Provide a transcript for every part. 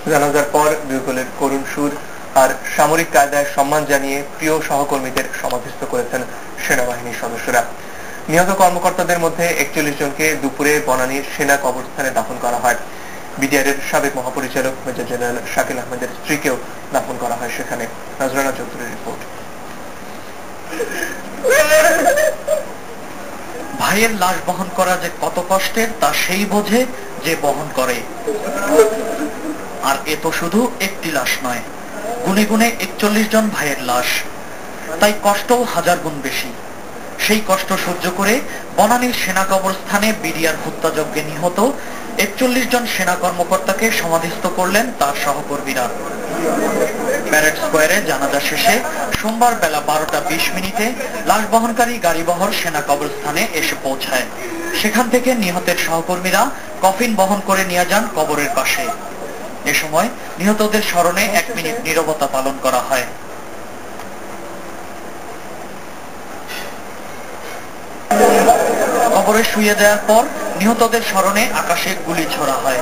জানাজার পর বিউগলের করুণ সুর আর সামরিক কায়দায় সম্মান জানিয়ে প্রিয় সহকর্মীদের সমাধিস্থ করেছেন সেনাবাহিনীর সদস্যরা। নিহত কর্মকর্তাদের মধ্যে 41 জনকে দুপুরে বনানীর সেনা কবরস্থানে দাফন করা হয়। বিডিআরের সাবেক মহাপরিচালক মেজর জেনারেল শাকিল আহমেদের স্ত্রীকেও দাফন করা হয় সেখানে। নজরানা চৌধুরীর রিপোর্ট। ভাইয়ের লাশ বহন করা যে কত কষ্টের তা সেই বোঝে যে বহন করে। আর এ তো শুধু একটি লাশ নয়, গুনে গুনে 41 জন ভাইয়ের লাশ, তাই কষ্টও হাজার গুণ বেশি। সেই কষ্ট সহ্য করে বনানীর সেনা কবরস্থানে বিডিআর হত্যাযজ্ঞে নিহত 41 জন সেনা কর্মকর্তাকে সমাধিস্থ করলেন তার সহকর্মীরা। প্যারেড স্কোয়ারে জানাজা শেষে সোমবার বেলা 12টা 20 মিনিটে লাশ বহনকারী গাড়িবহর সেনা কবরস্থানে এসে পৌঁছায়। সেখান থেকে নিহতের সহকর্মীরা কফিন বহন করে নিয়ে যান কবরের পাশে। এ সময় নিহতদের স্মরণে 1 মিনিট নীরবতা পালন করা হয়। কবরে শুইয়ে দেওয়ার পর নিহতদের স্মরণে আকাশে গুলি ছোড়া হয়।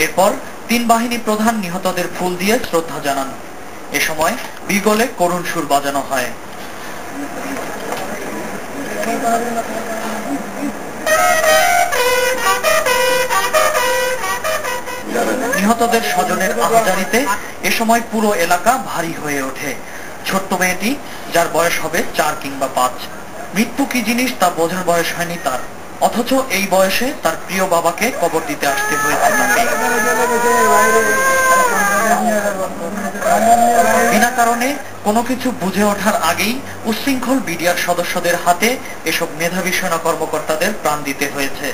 এরপর 3 বাহিনী প্রধান নিহতদের ফুল দিয়ে শ্রদ্ধা জানান। এ সময় বিগলে করুণ সুর বাজানো হয়। নিহতদের স্বজনের আহাজারিতে এ সময় পুরো এলাকা ভারী হয়ে ওঠে। ছোট্ট মেয়েটি, যার বয়স হবে 4 কিংবা 5, মৃত্যু কি জিনিস তা বোঝার বয়স হয়নি তার, অথচ এই বয়সে তার প্রিয় বাবাকে কবর দিতে আসতে হয়েছে তাকে। বিনা কারণে কোনো কিছু বুঝে ওঠার আগেই উচ্ছৃঙ্খল বিডিআর সদস্যদের হাতে এসব মেধাবী সেনা কর্মকর্তাদের প্রাণ দিতে হয়েছে।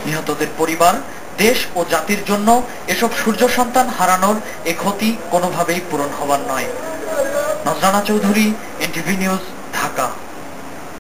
নিহতদের পরিবার, দেশ ও জাতির জন্য এসব সূর্য সন্তান হারানোর এ ক্ষতি কোনোভাবেই পূরণ হবার নয়। নজরানা চৌধুরী, এনটিভি নিউজ, ঢাকা।